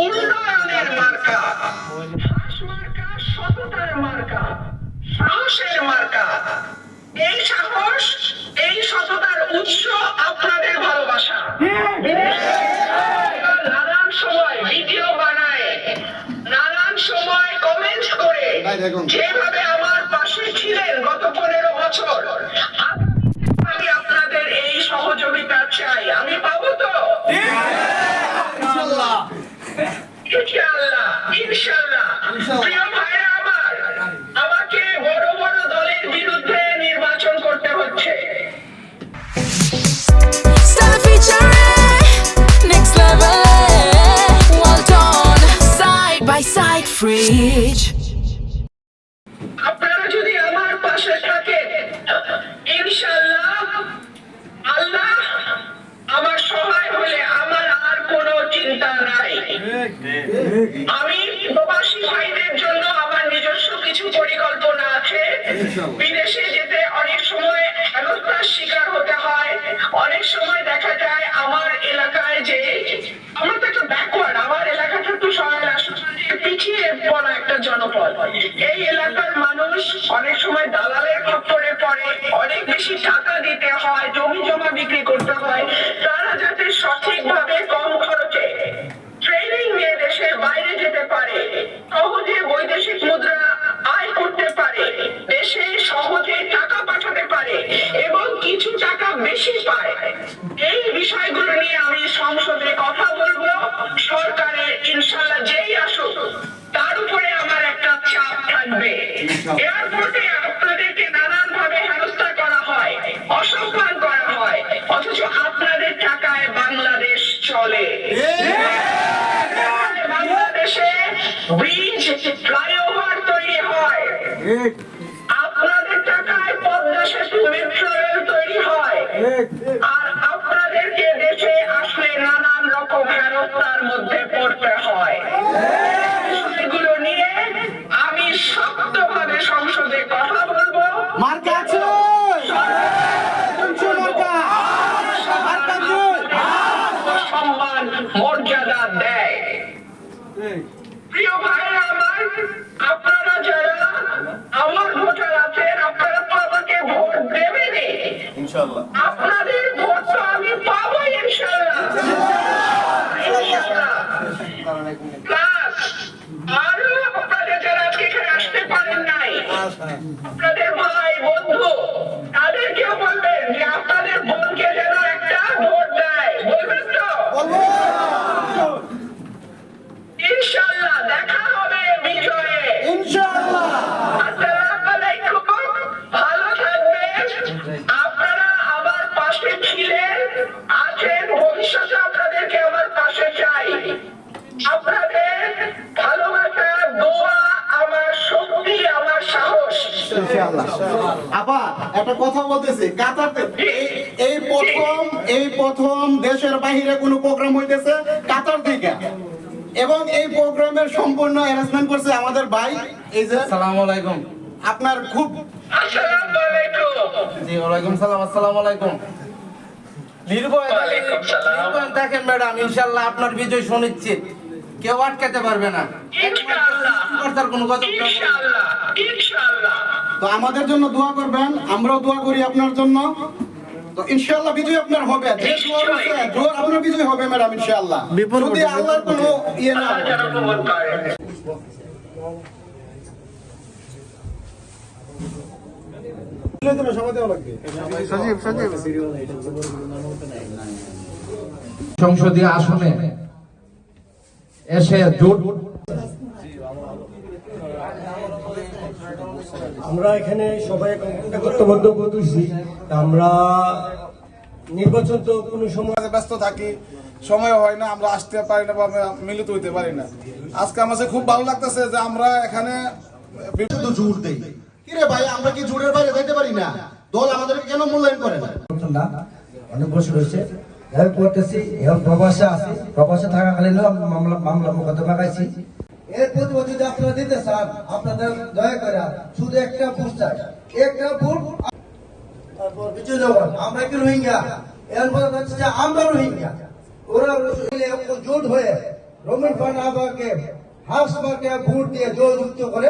উন্নয়নের মার্কা, হাস মার্কা, সততার মার্কা, সাহসের মার্কা। এই সাহস, এই সততার উৎস আপনাদের ভালোবাসা। নানান সময় ভিডিও বানায়, নানান সময় কমেন্ট করে যেভাবে আমার পাশে ছিলেন গত 15 বছর, আমি আপনাদের এই সহযোগিতা চাই। আমি পাবো তো? ইনশাআল্লাহ, ইনশাআল্লাহ। প্রিয় ভাইরা আমার, আমাকে বড় বড় দলের বিরুদ্ধে নির্বাচন করতে হচ্ছে। Next level, well done, side by side fridge. আপনারা যদি আমার পাশে থাকেন, ইনশাআল্লাহ আল্লাহ আমার সহায় হলে আমার আর কোনো চিন্তা নাই। আমি প্রবাসী ভাইদের জন্য আমার নিজস্ব কিছু পরিকল্পনা আছে। বিদেশে যেতে অনেক সময় হেনস্থার শিকার হতে হয়। অনেক সময় দেখা যায় আমার এলাকায় যে আমরা তো একটা ব্যাকওয়ার্ড, আমার এলাকাটা একটু পিছিয়ে পড়া একটা জনপদ। এই এলাকার মানুষ অনেক সময় দালালের খপ্পরে পড়ে, অনেক বেশি টাকা দিতে হয়, জমি জমা বিক্রি করতে হয়। তারা যাতে সঠিকভাবে কম খরচে ট্রেনিং নিয়ে দেশের বাইরে যেতে পারে, সহজে বৈদেশিক মুদ্রা আয় করতে পারে, দেশে সহজে টাকা পাঠাতে পারে এবং কিছু টাকা বেশি পায়, এই বিষয়গুলো নিয়ে আমি সংসদে কথা বলবো। সরকারের ইনশাআল্লাহ যেই আসুক তার উপরে আমার একটা চাপ থাকবে। এয়ারপোর্টে আপনাদেরকে নানান ভাবে হেনস্থা করা হয়, অসম্মান করা হয়, অথচ আপনাদের টাকায় বাংলাদেশ চলে। বাংলাদেশে ব্রিজ, ফ্লাইওভার তৈরি হয়, আপনাদের টাকায় পদ্মা সেতু, মেট্রো রেল তৈরি হয়, আর আপনাদেরকে দেশে আসলে নানান রকম হেনস্থার মধ্যে পড়তে হয়। বিষয়গুলো নিয়ে আমি শক্তভাবে সংসদে কথা বলবো। সম্মান মর্যাদা দেয়। প্রিয় ভাইরা আমার, আপনারা যারা আমার ভোটার আছেন, আপনারা তো আমাকে ভোট দেবেনই ইনশাআল্লাহ। আপনাদের ভোট তো আমি পাবো ইনশাআল্লাহ, ইনশাআল্লাহ। প্লাস আরো আপনাদের যারা আজকে এখানে আসতে পারেন নাই, আপনাদের ভাই বন্ধু, তাদেরকেও বলবেন যে আপনাদের বোনকে যেন একটা ভোট দেয়। বলবেন তো? ইনশাআল্লাহ দেখা হবে বিজয়ে ইনশাআল্লাহ। আসসালামু আলাইকুম, ভালো থাকবেন। আপনারা আমার পাশে ছিলেন, আছেন, ভবিষ্যতে আপনাদেরকে আমার পাশে চাই। আপনাদের ভালোবাসা, দোয়া আমার শক্তি, আমার সাহস। আপা একটা কথা বলতেছি, কাতারতে এই প্রথম দেশের বাইরে কোনো প্রোগ্রাম হইতেছে কাতার থেকে, এবং এই প্রোগ্রামের সম্পূর্ণ অ্যারেঞ্জমেন্ট করছে আমাদের ভাই। এই যে আসসালামু আলাইকুম। আপনার খুব আসসালামু আলাইকুম। জি ওয়ালাইকুম সালাম। আসসালামু আলাইকুম। নির্ভয় দেখেন ম্যাডাম, ইনশাআল্লাহ আপনার বিজয় সুনিশ্চিত, কেউ আটকাতে পারবে না। ইনশাআল্লাহ, কোনো কথা ইনশাআল্লাহ, ইনশাআল্লাহ। তো আমাদের জন্য দোয়া করবেন, আমরাও দোয়া করি আপনার জন্য। তো ইনশাআল্লাহ বিজয় আপনার হবে, যে দোয়া করছে জোর আপনার বিজয় হবে ম্যাডাম ইনশাআল্লাহ। যদি আল্লাহর কোনো ইয়ে না হয়। সংসদীয় আসনে এসে জোট আমরা এখানে সবাই ঐক্যবদ্ধ করতেছি। আমরা নির্বাচন তো কোনো সময় ব্যস্ত থাকি, সময় হয় না, আমরা আসতে পারি না বা মিলিত হইতে পারি না। আজকে আমাদের খুব ভালো লাগতেছে যে আমরা এখানে জোর দেই। কিরে ভাই, আমরা কি জোরের বাইরে যাইতে পারি না? দল আমাদেরকে কেন মূল্যায়ন করে না? অনেক বছর হয়েছে হেল্প করতেছি, এখন প্রবাসে আছি, প্রবাসে থাকাকালীন মামলা মোকদ্দমা খাইছি। এর প্রতিবাদ যদি আপনারা দিতে চান, আপনাদের দয়া করে শুধু একটা ভোট চাই, একটা ভোট। তারপর বিজয় দেওয়ান, আমরা কি রোহিঙ্গা? এরপর হচ্ছে যে আমরা রোহিঙ্গা, ওরা জোট হয়ে রমিন ফান আবাকে হাউস মার্কে ভোট দিয়ে জয়যুক্ত করে